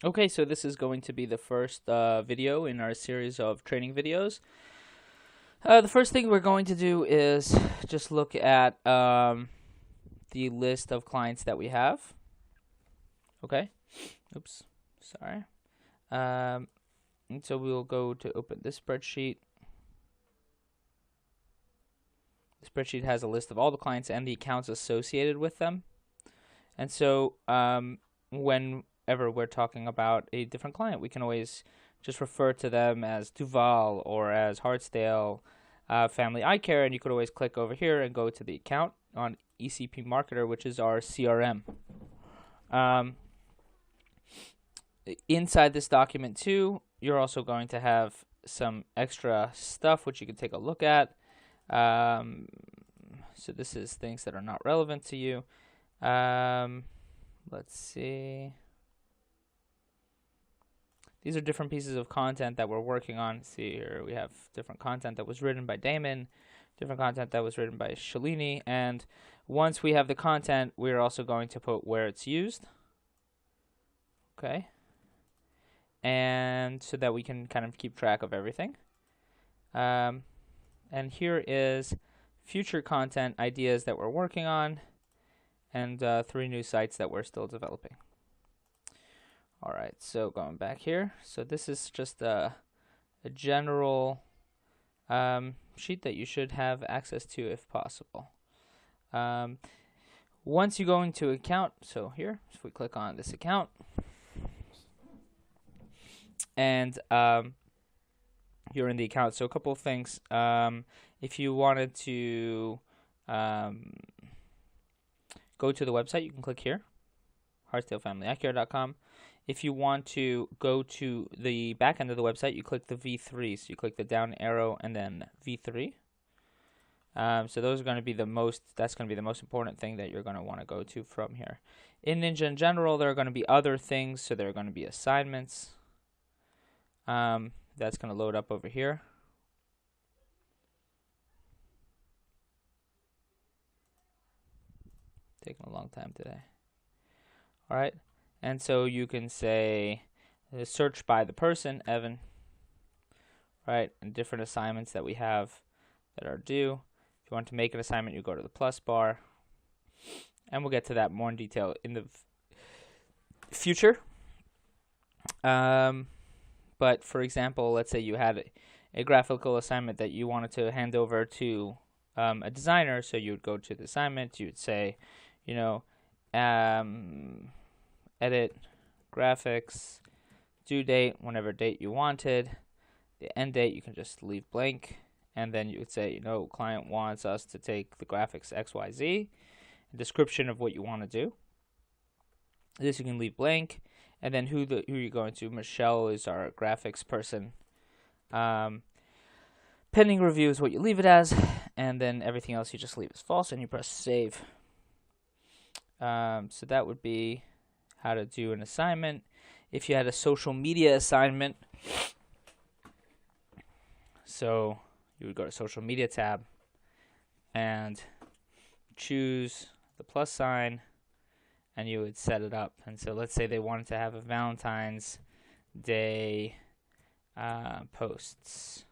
Okay, so this is going to be the first video in our series of training videos. The first thing we're going to do is just look at the list of clients that we have. Okay, oops, sorry. And so we will go to open this spreadsheet. The spreadsheet has a list of all the clients and the accounts associated with them. And so whenever we're talking about a different client, we can always just refer to them as Duval or as Hartsdale Family Eye Care, and you could always click over here and go to the account on ECP Marketer, which is our CRM. Inside this document too, you're also going to have some extra stuff which you can take a look at. So this is things that are not relevant to you. Let's see. These are different pieces of content that we're working on. See here, we have different content that was written by Damon, different content that was written by Shalini, and once we have the content, we're also going to put where it's used. Okay. And so that we can kind of keep track of everything. And here is future content ideas that we're working on, and 3 new sites that we're still developing. All right, so going back here. So this is just a general sheet that you should have access to if possible. Once you go into account, so here, if we click on this account, and you're in the account. So a couple of things. If you wanted to go to the website, you can click here, hartsdalefamilyeyecare.com. If you want to go to the back end of the website, you click the V3. So you click the down arrow and then V3. So those are going to be that's going to be the most important thing that you're going to want to go to from here. In Ninja in general, there are going to be other things. So there are going to be assignments. That's going to load up over here. Taking a long time today. All right. And so you can say search by the person, Evan, right? And different assignments that we have that are due. If you want to make an assignment, you go to the plus bar. And we'll get to that more in detail in the future. But for example, let's say you had a graphical assignment that you wanted to hand over to a designer. So you would go to the assignment, you would say, edit graphics, due date, whenever date you wanted. The end date you can just leave blank, and then you would say, client wants us to take the graphics XYZ, a description of what you want to do. This you can leave blank, and then who you're going to. Michelle is our graphics person. Pending review is what you leave it as, and then everything else you just leave as false, and you press save. So that would be how to do an assignment. If you had a social media assignment, so you would go to social media tab and choose the plus sign, and you would set it up. And so let's say they wanted to have a Valentine's Day posts,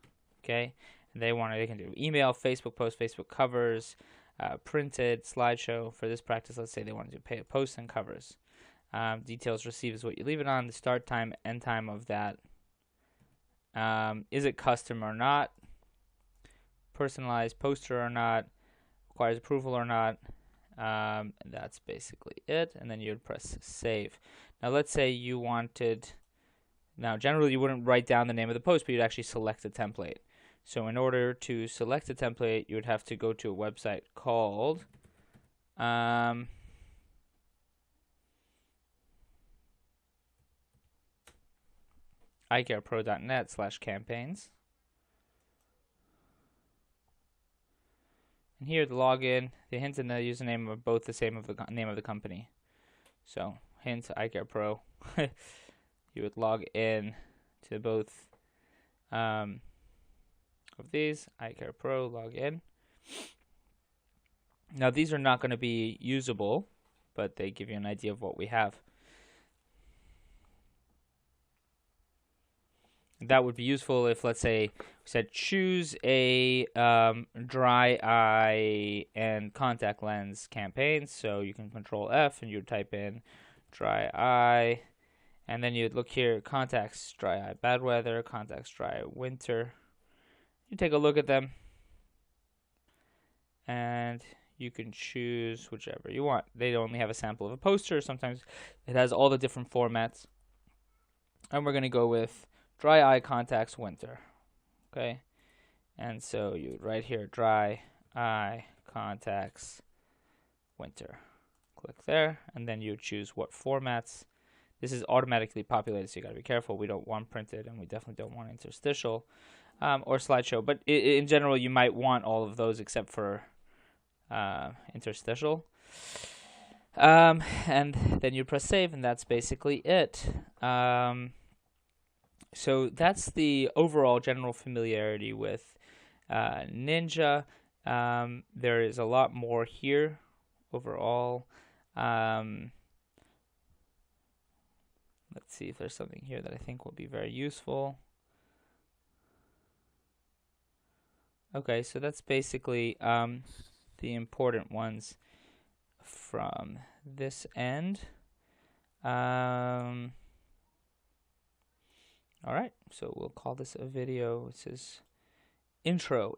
okay? And they can do email, Facebook posts, Facebook covers, printed, slideshow. For this practice, let's say they want to do posts and covers. Details received is what you leave it on. The start time, end time of that. Is it custom or not? Personalized poster or not? Requires approval or not? And that's basically it. And then you would press save. Now let's say you wanted. Now generally you wouldn't write down the name of the post, but you'd actually select a template. So in order to select a template, you would have to go to a website called eyecarepro.net/campaigns. And here the login, the hint and the username are both the same of the name of the company. So hint eyecarepro. You would log in to both of these. eyecarepro, log in. Now these are not going to be usable, but they give you an idea of what we have. that would be useful if, let's say, we said choose a dry eye and contact lens campaign. So you can Control F and you type in dry eye, and then you'd look here, contacts dry eye bad weather, contacts dry eye winter. You take a look at them, and you can choose whichever you want. They only have a sample of a poster. Sometimes it has all the different formats. And we're going to go with dry eye contacts winter. Okay. And so you right here, dry eye contacts winter. Click there, and then you choose what formats. This is automatically populated, so you got to be careful. We don't want printed, and we definitely don't want interstitial or slideshow. But in general, you might want all of those except for interstitial. And then you press save, and that's basically it. So that's the overall general familiarity with Ninja. There is a lot more here overall. Let's see if there's something here that I think will be very useful. Okay, so that's basically the important ones from this end. All right, so we'll call this a video. It says intro.